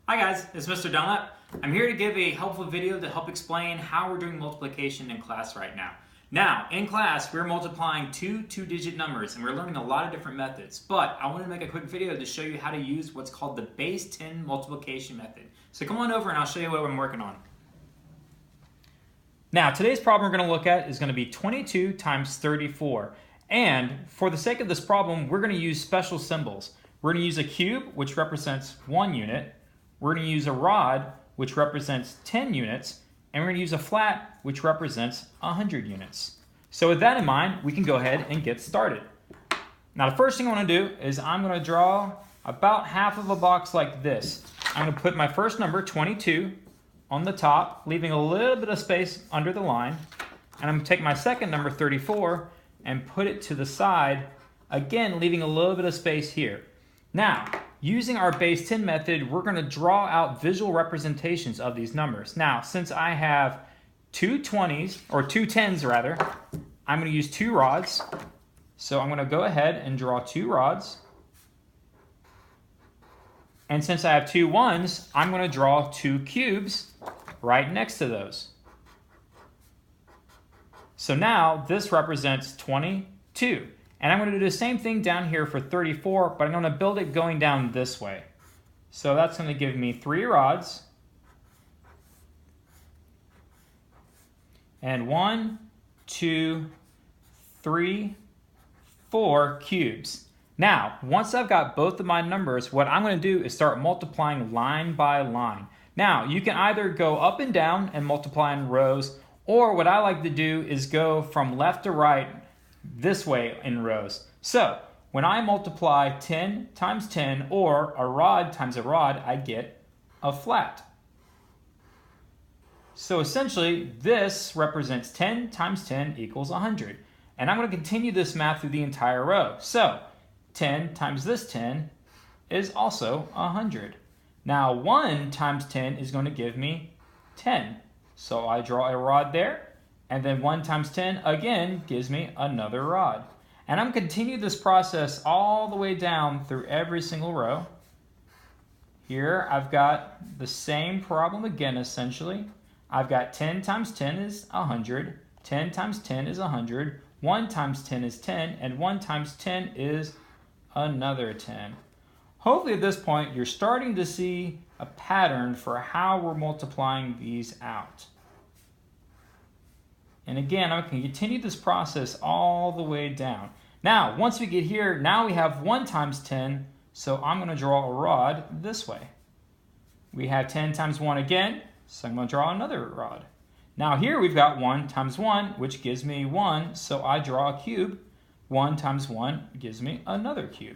Hi guys, it's Mr. Dunlap. I'm here to give a helpful video to help explain how we're doing multiplication in class right now. Now, in class, we're multiplying two-digit numbers and we're learning a lot of different methods, but I want to make a quick video to show you how to use what's called the base 10 multiplication method. So come on over and I'll show you what I'm working on. Now, today's problem we're going to look at is going to be 22 times 34. And for the sake of this problem, we're going to use special symbols. We're going to use a cube, which represents 1 unit. We're going to use a rod, which represents 10 units, and we're going to use a flat, which represents 100 units. So with that in mind, we can go ahead and get started. Now the first thing I want to do is I'm going to draw about half of a box like this. I'm going to put my first number, 22, on the top, leaving a little bit of space under the line. And I'm going to take my second number, 34, and put it to the side, again leaving a little bit of space here. Now, using our base 10 method, we're going to draw out visual representations of these numbers. Now, since I have two 20s, or two 10s rather, I'm going to use two rods. So I'm going to go ahead and draw two rods. And since I have two 1s, I'm going to draw two cubes right next to those. So now this represents 22. And I'm going to do the same thing down here for 34, but I'm going to build it going down this way. So that's going to give me 3 rods. And 1, 2, 3, 4 cubes. Now, once I've got both of my numbers, what I'm going to do is start multiplying line by line. Now, you can either go up and down and multiply in rows, or what I like to do is go from left to right this way in rows. So when I multiply 10 times 10 or a rod times a rod, I get a flat. So essentially this represents 10 times 10 equals 100. And I'm going to continue this math through the entire row. So 10 times this 10 is also 100. Now 1 times 10 is going to give me 10. So I draw a rod there. And then 1 times 10 again gives me another rod. And I'm going to continue this process all the way down through every single row. Here I've got the same problem again essentially. I've got 10 times 10 is 100. 10 times 10 is 100. 1 times 10 is 10. And 1 times 10 is another 10. Hopefully at this point you're starting to see a pattern for how we're multiplying these out. And again, I can continue this process all the way down. Now, once we get here, now we have 1 times 10, so I'm going to draw a rod this way. We have 10 times 1 again, so I'm going to draw another rod. Now here we've got 1 times 1, which gives me 1, so I draw a cube. 1 times 1 gives me another cube.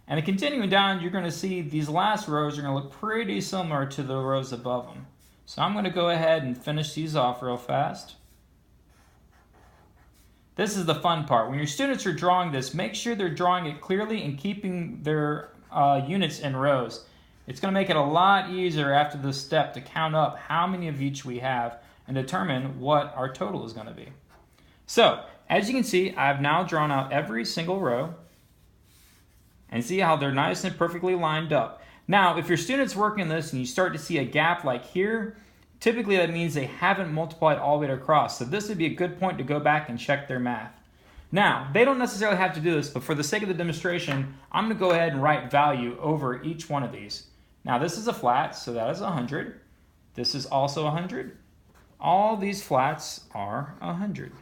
And continuing down, you're going to see these last rows are going to look pretty similar to the rows above them. So I'm going to go ahead and finish these off real fast. This is the fun part. When your students are drawing this, make sure they're drawing it clearly and keeping their units in rows. It's going to make it a lot easier after this step to count up how many of each we have and determine what our total is going to be. So, as you can see, I've now drawn out every single row and see how they're nice and perfectly lined up. Now, if your student's working this and you start to see a gap like here, typically that means they haven't multiplied all the way across. So this would be a good point to go back and check their math. Now, they don't necessarily have to do this, but for the sake of the demonstration, I'm going to go ahead and write value over each one of these. Now this is a flat, so that is 100. This is also 100. All these flats are 100.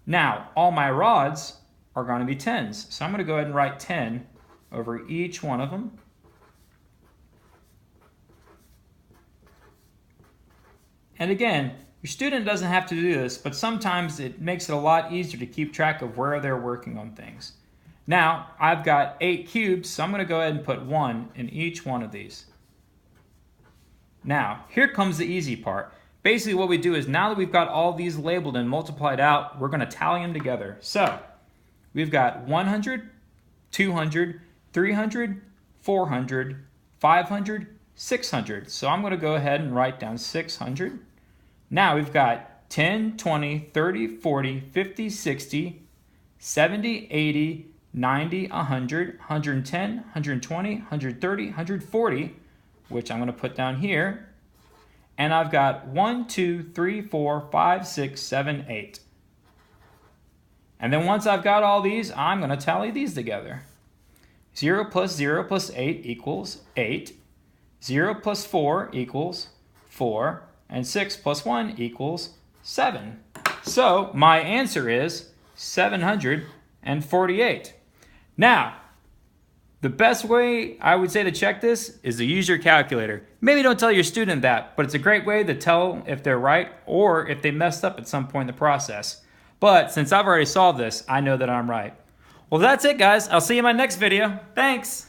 Now, all my rods are going to be 10s. So I'm going to go ahead and write 10 over each one of them. And again, your student doesn't have to do this, but sometimes it makes it a lot easier to keep track of where they're working on things. Now, I've got 8 cubes, so I'm going to go ahead and put 1 in each one of these. Now, here comes the easy part. Basically what we do is now that we've got all these labeled and multiplied out, we're going to tally them together. So, we've got 100, 200, 300, 400, 500, 600. So I'm going to go ahead and write down 600. Now we've got 10, 20, 30, 40, 50, 60, 70, 80, 90, 100, 110, 120, 130, 140, which I'm going to put down here. And I've got 1, 2, 3, 4, 5, 6, 7, 8. And then once I've got all these, I'm going to tally these together. 0 plus 0 plus 8 equals 8. 0 plus 4 equals 4. And 6 plus 1 equals 7. So my answer is 748. Now, the best way I would say to check this is to use your calculator. Maybe don't tell your student that, but it's a great way to tell if they're right or if they messed up at some point in the process. But since I've already solved this, I know that I'm right. Well, that's it, guys. I'll see you in my next video. Thanks.